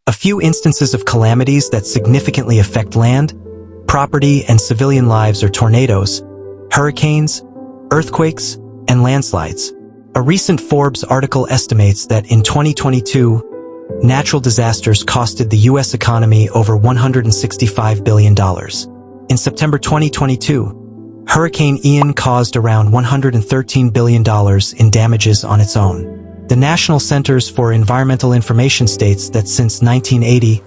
A few instances of calamities that significantly affect land, property, and civilian lives are tornadoes, hurricanes, earthquakes, and landslides. A recent Forbes article estimates that in 2022, natural disasters costed the U.S. economy over $165 billion. In September 2022, Hurricane Ian caused around $113 billion in damages on its own. The National Centers for Environmental Information states that since 1980,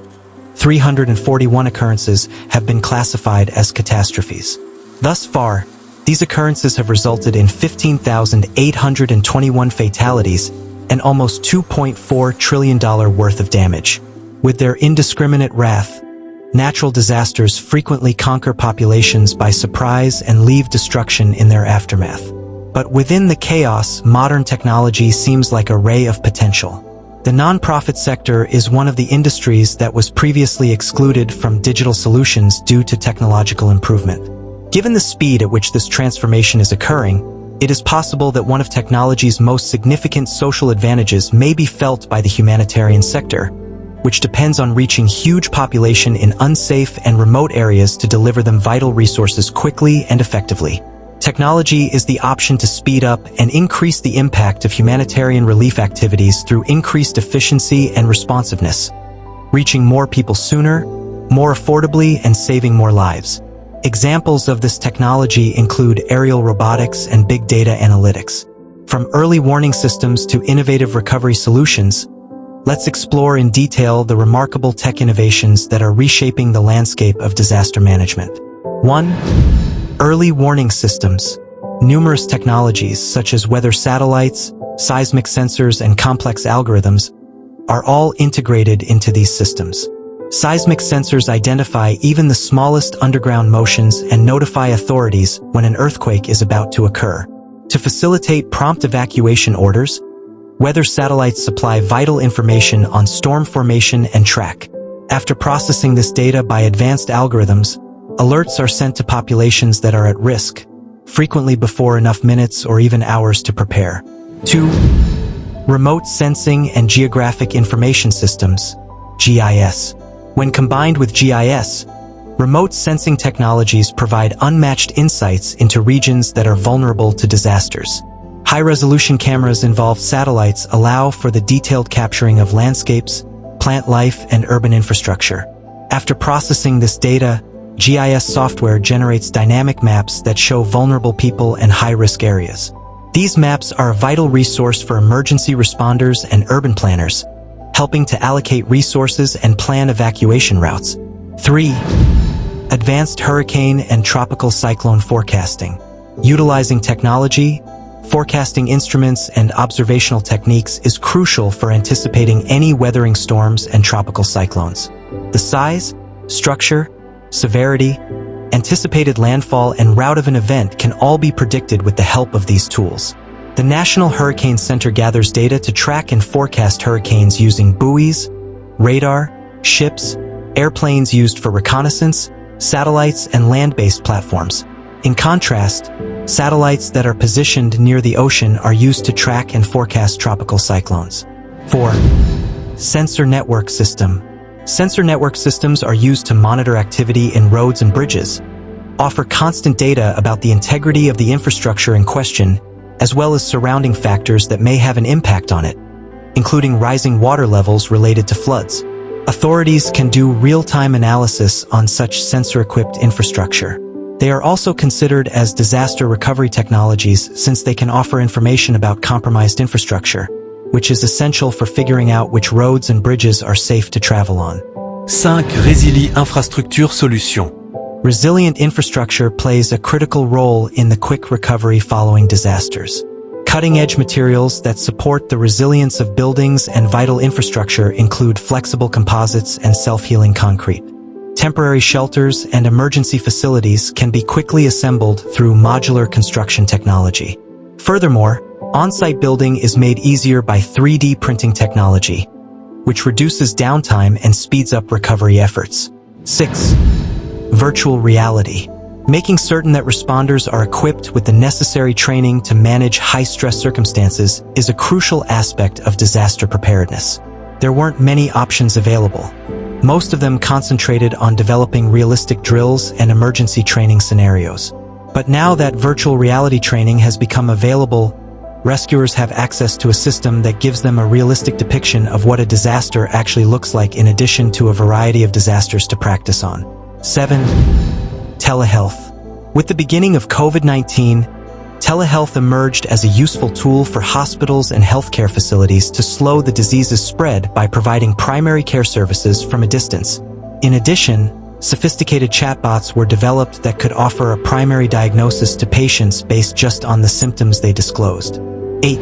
341 occurrences have been classified as catastrophes. Thus far, these occurrences have resulted in 15,821 fatalities and almost $2.4 trillion worth of damage. With their indiscriminate wrath, natural disasters frequently conquer populations by surprise and leave destruction in their aftermath. But within the chaos, modern technology seems like a ray of potential. The nonprofit sector is one of the industries that was previously excluded from digital solutions due to technological improvement. Given the speed at which this transformation is occurring, it is possible that one of technology's most significant social advantages may be felt by the humanitarian sector, which depends on reaching huge population in unsafe and remote areas to deliver them vital resources quickly and effectively. Technology is the option to speed up and increase the impact of humanitarian relief activities through increased efficiency and responsiveness, reaching more people sooner, more affordably, and saving more lives. Examples of this technology include aerial robotics and big data analytics. From early warning systems to innovative recovery solutions, let's explore in detail the remarkable tech innovations that are reshaping the landscape of disaster management. 1. Early warning systems. Numerous technologies such as weather satellites, seismic sensors, and complex algorithms are all integrated into these systems. Seismic sensors identify even the smallest underground motions and notify authorities when an earthquake is about to occur. To facilitate prompt evacuation orders, weather satellites supply vital information on storm formation and track. After processing this data by advanced algorithms, alerts are sent to populations that are at risk, frequently before enough minutes or even hours to prepare. 2. Remote Sensing and Geographic Information Systems, GIS. When combined with GIS, remote sensing technologies provide unmatched insights into regions that are vulnerable to disasters. High-resolution cameras involved satellites allow for the detailed capturing of landscapes, plant life, and urban infrastructure. After processing this data, GIS software generates dynamic maps that show vulnerable people and high-risk areas. These maps are a vital resource for emergency responders and urban planners, helping to allocate resources and plan evacuation routes. 3. Advanced hurricane and tropical cyclone forecasting. Utilizing technology, forecasting instruments, and observational techniques is crucial for anticipating any weathering storms and tropical cyclones. The size, structure, severity, anticipated landfall, and route of an event can all be predicted with the help of these tools. The National Hurricane Center gathers data to track and forecast hurricanes using buoys, radar, ships, airplanes used for reconnaissance, satellites, and land-based platforms. In contrast, satellites that are positioned near the ocean are used to track and forecast tropical cyclones. 4. Sensor Network System. Sensor network systems are used to monitor activity in roads and bridges, offer constant data about the integrity of the infrastructure in question, as well as surrounding factors that may have an impact on it, including rising water levels related to floods. Authorities can do real-time analysis on such sensor-equipped infrastructure. They are also considered as disaster recovery technologies since they can offer information about compromised infrastructure, which is essential for figuring out which roads and bridges are safe to travel on. 5. Résili Infrastructure Solutions. Resilient infrastructure plays a critical role in the quick recovery following disasters. Cutting-edge materials that support the resilience of buildings and vital infrastructure include flexible composites and self-healing concrete. Temporary shelters and emergency facilities can be quickly assembled through modular construction technology. Furthermore, on-site building is made easier by 3D printing technology, which reduces downtime and speeds up recovery efforts. 6. Virtual reality. Making certain that responders are equipped with the necessary training to manage high-stress circumstances is a crucial aspect of disaster preparedness. there weren't many options available. Most of them concentrated on developing realistic drills and emergency training scenarios. But now that virtual reality training has become available, rescuers have access to a system that gives them a realistic depiction of what a disaster actually looks like in addition to a variety of disasters to practice on. 7. Telehealth. With the beginning of COVID-19, telehealth emerged as a useful tool for hospitals and healthcare facilities to slow the disease's spread by providing primary care services from a distance. In addition, sophisticated chatbots were developed that could offer a primary diagnosis to patients based just on the symptoms they disclosed. 8.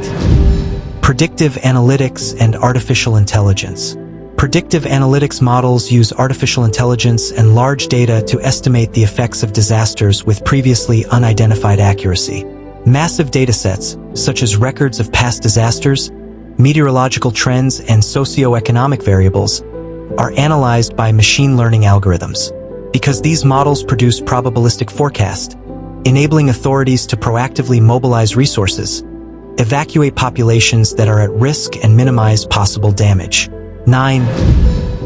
Predictive analytics and artificial intelligence. Predictive analytics models use artificial intelligence and large data to estimate the effects of disasters with previously unidentified accuracy. Massive datasets, such as records of past disasters, meteorological trends, and socioeconomic variables, are analyzed by machine learning algorithms. Because these models produce probabilistic forecasts, enabling authorities to proactively mobilize resources, evacuate populations that are at risk, and minimize possible damage. 9.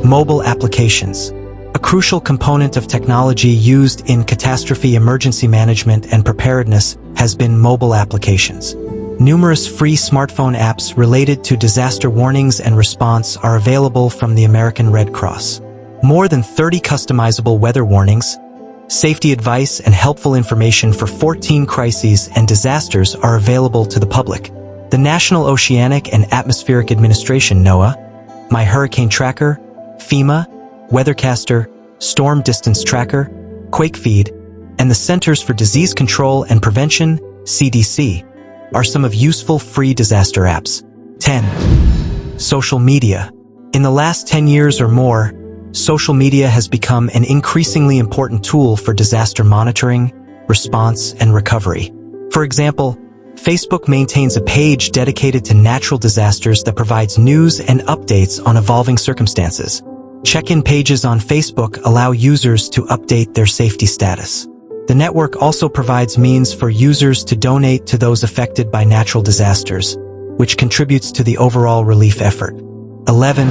Mobile applications. A crucial component of technology used in catastrophe emergency management and preparedness has been mobile applications. Numerous free smartphone apps related to disaster warnings and response are available from the American Red Cross. More than 30 customizable weather warnings, safety advice, and helpful information for 14 crises and disasters are available to the public. The National Oceanic and Atmospheric Administration (NOAA), My Hurricane Tracker, FEMA, Weathercaster, Storm Distance Tracker, QuakeFeed, and the Centers for Disease Control and Prevention (CDC) are some of useful free disaster apps. 10. Social media. In the last 10 years or more, social media has become an increasingly important tool for disaster monitoring, response, and recovery. For example, Facebook maintains a page dedicated to natural disasters that provides news and updates on evolving circumstances. Check-in pages on Facebook allow users to update their safety status. The network also provides means for users to donate to those affected by natural disasters, which contributes to the overall relief effort. 11.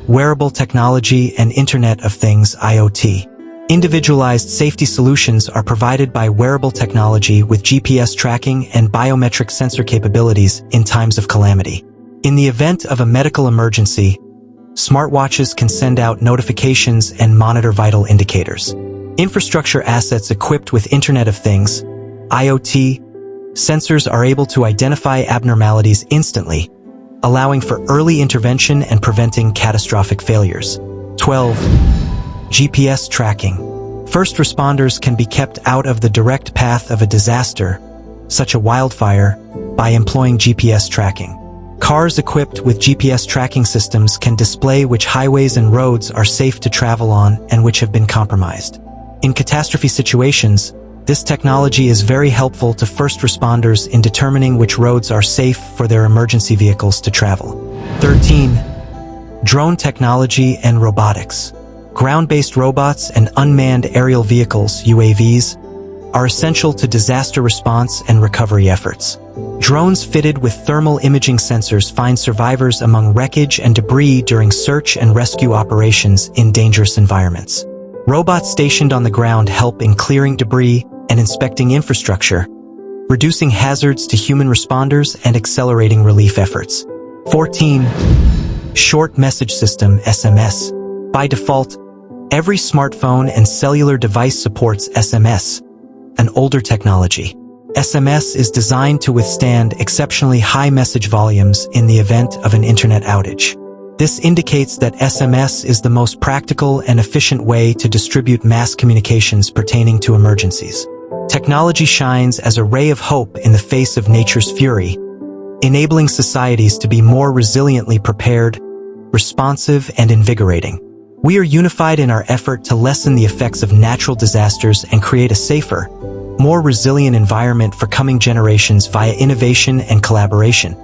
Wearable technology and Internet of Things (IoT). Individualized safety solutions are provided by wearable technology with GPS tracking and biometric sensor capabilities in times of calamity. In the event of a medical emergency, smartwatches can send out notifications and monitor vital indicators. Infrastructure assets equipped with Internet of Things (IoT) sensors are able to identify abnormalities instantly, allowing for early intervention and preventing catastrophic failures. 12. GPS tracking. First responders can be kept out of the direct path of a disaster, such as a wildfire, by employing GPS tracking. Cars equipped with GPS tracking systems can display which highways and roads are safe to travel on and which have been compromised. In catastrophe situations, this technology is very helpful to first responders in determining which roads are safe for their emergency vehicles to travel. 13. Drone technology and robotics. Ground-based robots and unmanned aerial vehicles (UAVs) are essential to disaster response and recovery efforts. Drones fitted with thermal imaging sensors find survivors among wreckage and debris during search and rescue operations in dangerous environments. Robots stationed on the ground help in clearing debris and inspecting infrastructure, reducing hazards to human responders and accelerating relief efforts. 14. Short Message System (SMS). By default, every smartphone and cellular device supports SMS, an older technology. SMS is designed to withstand exceptionally high message volumes in the event of an internet outage. This indicates that SMS is the most practical and efficient way to distribute mass communications pertaining to emergencies. Technology shines as a ray of hope in the face of nature's fury, enabling societies to be more resiliently prepared, responsive, and invigorating. We are unified in our effort to lessen the effects of natural disasters and create a safer, more resilient environment for coming generations via innovation and collaboration.